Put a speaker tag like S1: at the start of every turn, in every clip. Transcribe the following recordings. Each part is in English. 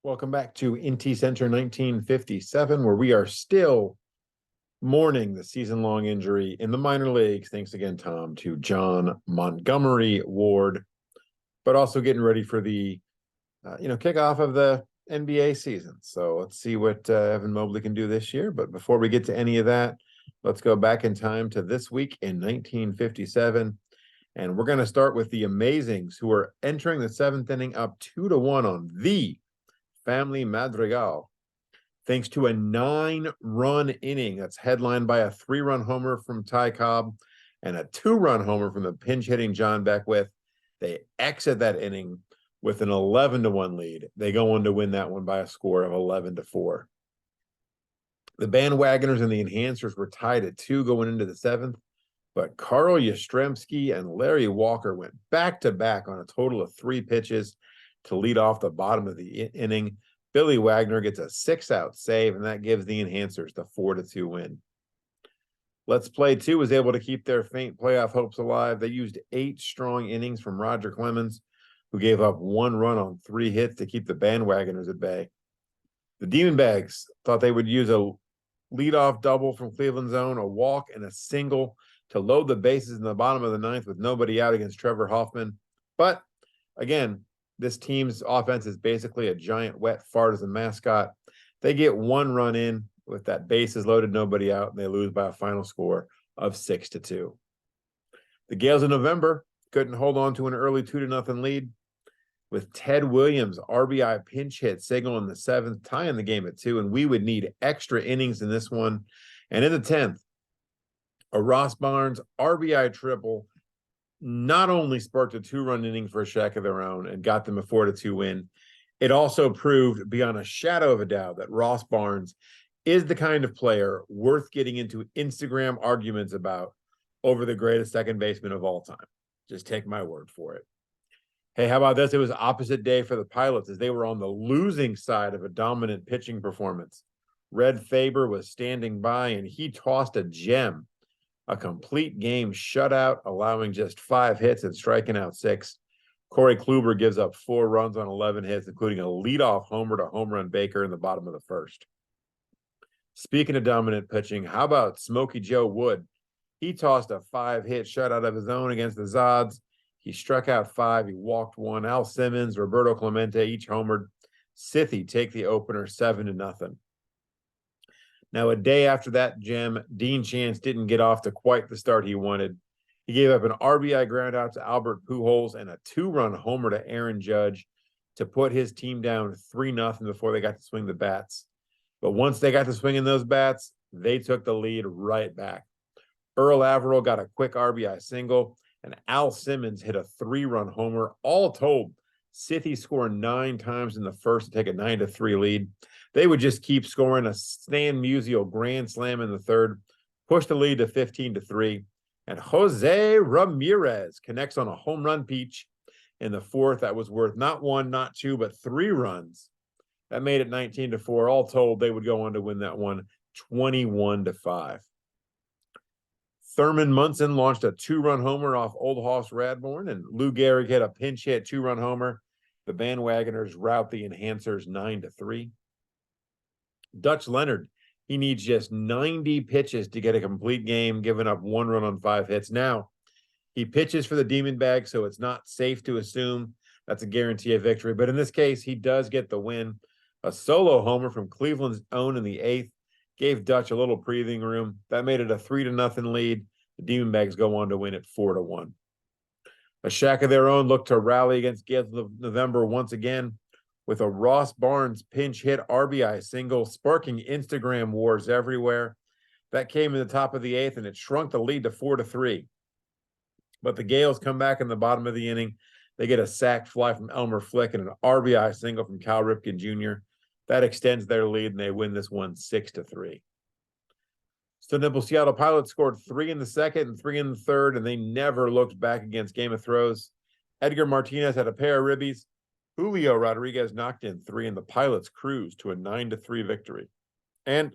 S1: Welcome back to IntyCenter 1957, where we are still mourning the season-long injury in the minor leagues. Thanks again, Tom, to John Montgomery Ward, but also getting ready for the, kickoff of the NBA season. So let's see what Evan Mobley can do this year. But before we get to any of that, let's go back in time to this week in 1957. And we're going to start with the Amazings, who are entering the seventh inning up 2-1 on the Family Madrigal, thanks to a 9-run inning that's headlined by a 3-run homer from Ty Cobb and a 2-run homer from the pinch-hitting John Beckwith. They exit that inning with an 11-1 lead. They go on to win that one by a score of 11-4. The Bandwagoners and the Enhancers were tied at 2 going into the seventh, but Carl Yastrzemski and Larry Walker went back-to-back on a total of 3 pitches to lead off the bottom of the inning. Billy Wagner gets a 6-out save, and that gives the Enhancers the 4-2 win. Let's Play 2 was able to keep their faint playoff hopes alive. They used 8 strong innings from Roger Clemens, who gave up 1 run on 3 hits to keep the Bandwagoners at bay. The Demonbags thought they would use a leadoff double from Cleveland's own, a walk, and a single to load the bases in the bottom of the ninth with nobody out against Trevor Hoffman. But again, this team's offense is basically a giant wet fart as a mascot. They get 1 run in with that bases loaded, nobody out, and they lose by a final score of 6-2. The Gales in November couldn't hold on to an early 2-0 lead with Ted Williams' RBI pinch hit signal in the 7th, tying the game at 2, and we would need extra innings in this one. And in the 10th, a Ross Barnes RBI triple not only sparked a 2-run inning for a shack of their own and got them a 4-2 win, it also proved beyond a shadow of a doubt that Ross Barnes is the kind of player worth getting into Instagram arguments about over the greatest second baseman of all time. Just take my word for it. Hey, how about this? It was opposite day for the Pilots as they were on the losing side of a dominant pitching performance. Red Faber was standing by, and he tossed a gem. A complete game shutout, allowing just 5 hits and striking out 6. Corey Kluber gives up 4 runs on 11 hits, including a leadoff homer to home run Baker in the bottom of the first. Speaking of dominant pitching, how about Smokey Joe Wood? He tossed a 5-hit shutout of his own against the Zods. He struck out 5. He walked 1. Al Simmons, Roberto Clemente each homered. Sithi take the opener 7-0. Now, a day after that gem, Dean Chance didn't get off to quite the start he wanted. He gave up an RBI groundout to Albert Pujols and a 2-run homer to Aaron Judge to put his team down 3-0 before they got to swing the bats. But once they got to swinging those bats, they took the lead right back. Earl Averill got a quick RBI single, and Al Simmons hit a 3-run homer. All told, Sithi scored 9 times in the first to take a 9-3 lead. They would just keep scoring. A Stan Musial grand slam in the third, push the lead to 15-3. And Jose Ramirez connects on a home run peach in the fourth that was worth not 1, not 2, but 3 runs. That made it 19-4. All told, they would go on to win that one 21-5. Thurman Munson launched a 2-run homer off Old Hoss Radbourne, and Lou Gehrig hit a pinch hit 2-run homer. The Bandwagoners rout the Enhancers 9-3. Dutch Leonard, he needs just 90 pitches to get a complete game, giving up 1 run on 5 hits. Now, he pitches for the Demonbags, so it's not safe to assume that's a guarantee of victory. But in this case, he does get the win. A solo homer from Cleveland's own in the 8th gave Dutch a little breathing room. That made it a 3-0 lead. The Demonbags go on to win it 4-1. A shack of their own looked to rally against Gales of November once again with a Ross Barnes pinch hit RBI single, sparking Instagram wars everywhere. That came in the top of the 8th, and it shrunk the lead to 4-3. But the Gales come back in the bottom of the inning. They get a sac fly from Elmer Flick and an RBI single from Cal Ripken Jr. That extends their lead, and they win this one 6-3. Nimble Seattle Pilots scored 3 in the second and 3 in the third, and they never looked back against Game of Throws. Edgar Martinez had a pair of ribbies. Julio Rodriguez knocked in 3, and the Pilots cruised to a 9-3 victory. And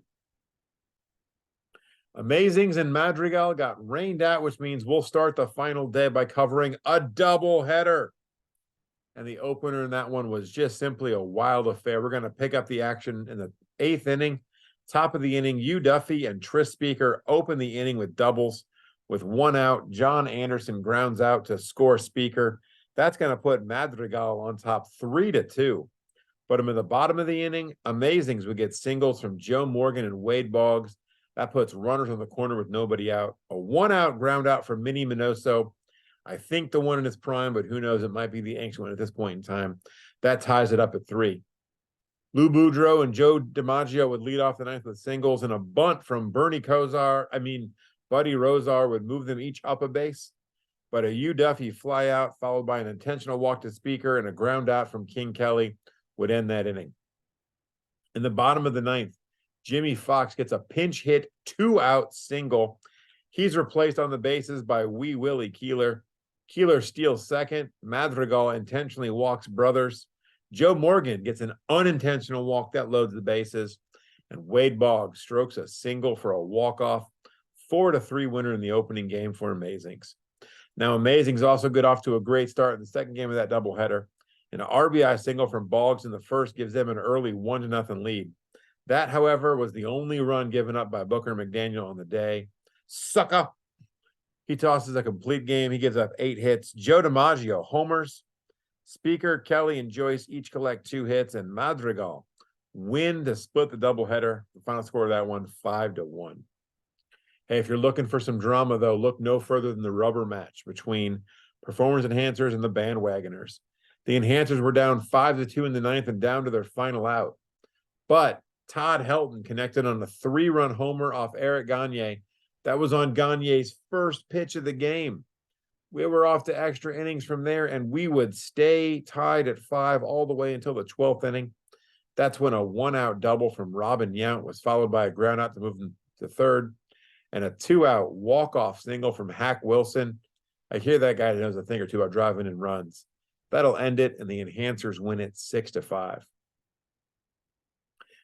S1: Amazings and Madrigal got rained out, which means we'll start the final day by covering a doubleheader. And the opener in that one was just simply a wild affair. We're going to pick up the action in the 8th inning. Top of the inning, Hugh Duffy and Tris Speaker open the inning with doubles. With 1 out, John Anderson grounds out to score Speaker. That's going to put Madrigal on top 3-2. But in the bottom of the inning, Amazings would get singles from Joe Morgan and Wade Boggs. That puts runners on the corner with nobody out. A 1-out ground out for Minnie Minoso. I think the one in its prime, but who knows? It might be the ancient one at this point in time. That ties it up at 3. Lou Boudreau and Joe DiMaggio would lead off the 9th with singles, and a bunt from Buddy Rosar would move them each up a base. But a Hugh Duffy fly out, followed by an intentional walk to Speaker and a ground out from King Kelly, would end that inning. In the bottom of the 9th, Jimmy Fox gets a pinch hit 2-out single. He's replaced on the bases by Wee Willie Keeler. Keeler steals second. Madrigal intentionally walks Brothers. Joe Morgan gets an unintentional walk that loads the bases. And Wade Boggs strokes a single for a walk-off. 4-3 winner in the opening game for Amazings. Now, Amazings also got off to a great start in the second game of that doubleheader. An RBI single from Boggs in the first gives them an early 1-0 lead. That, however, was the only run given up by Booker McDaniel on the day. Sucker! He tosses a complete game. He gives up 8 hits. Joe DiMaggio homers. Speaker, Kelly, and Joyce each collect 2 hits, and Madrigal win to split the doubleheader. The final score of that one, 5-1. Hey, if you're looking for some drama, though, look no further than the rubber match between Performance Enhancers and the Bandwagoners. The Enhancers were down 5-2 in the 9th and down to their final out. But Todd Helton connected on a 3-run homer off Eric Gagne. That was on Gagne's first pitch of the game. We were off to extra innings from there, and we would stay tied at 5 all the way until the 12th inning. That's when a 1-out double from Robin Yount was followed by a ground out to move them to third, and a 2-out walk-off single from Hack Wilson. I hear that guy knows a thing or two about driving in runs. That'll end it, and the Enhancers win it 6-5.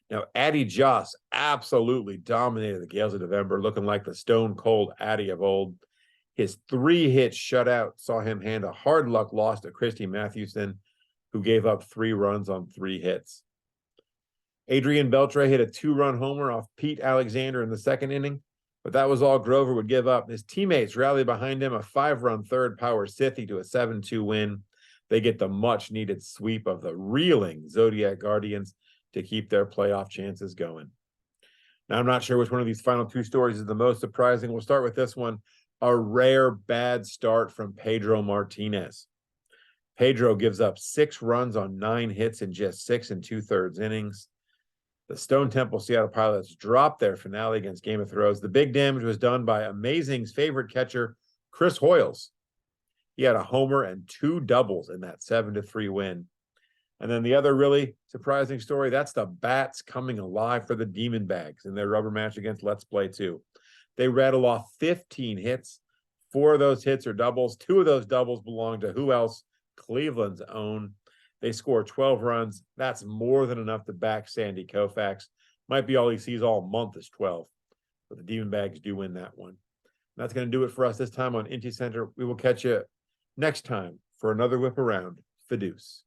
S1: Now, Addie Joss absolutely dominated the Gales of November, looking like the stone-cold Addie of old. His 3-hit shutout saw him hand a hard luck loss to Christy Mathewson, who gave up 3 runs on 3 hits. Adrian Beltre hit a 2-run homer off Pete Alexander in the second inning, but that was all Grover would give up. His teammates rallied behind him, a 5-run third power Sithi to a 7-2 win. They get the much-needed sweep of the reeling Zodiac Guardians to keep their playoff chances going. Now, I'm not sure which one of these final 2 stories is the most surprising. We'll start with this one. A rare bad start from Pedro Martinez. Pedro gives up 6 runs on 9 hits in just 6 2/3 innings. The Stone Temple Seattle Pilots dropped their finale against Game of Thrones. The big damage was done by Amazing's favorite catcher, Chris Hoiles. He had a homer and 2 doubles in that 7-3 win. And then the other really surprising story, that's the Bats coming alive for the Demonbags in their rubber match against Let's Play 2. They rattle off 15 hits. 4 of those hits are doubles. 2 of those doubles belong to who else? Cleveland's own. They score 12 runs. That's more than enough to back Sandy Koufax. Might be all he sees all month is 12. But the Demonbags do win that one. And that's going to do it for us this time on IntyCenter. We will catch you next time for another whip around. Fidus.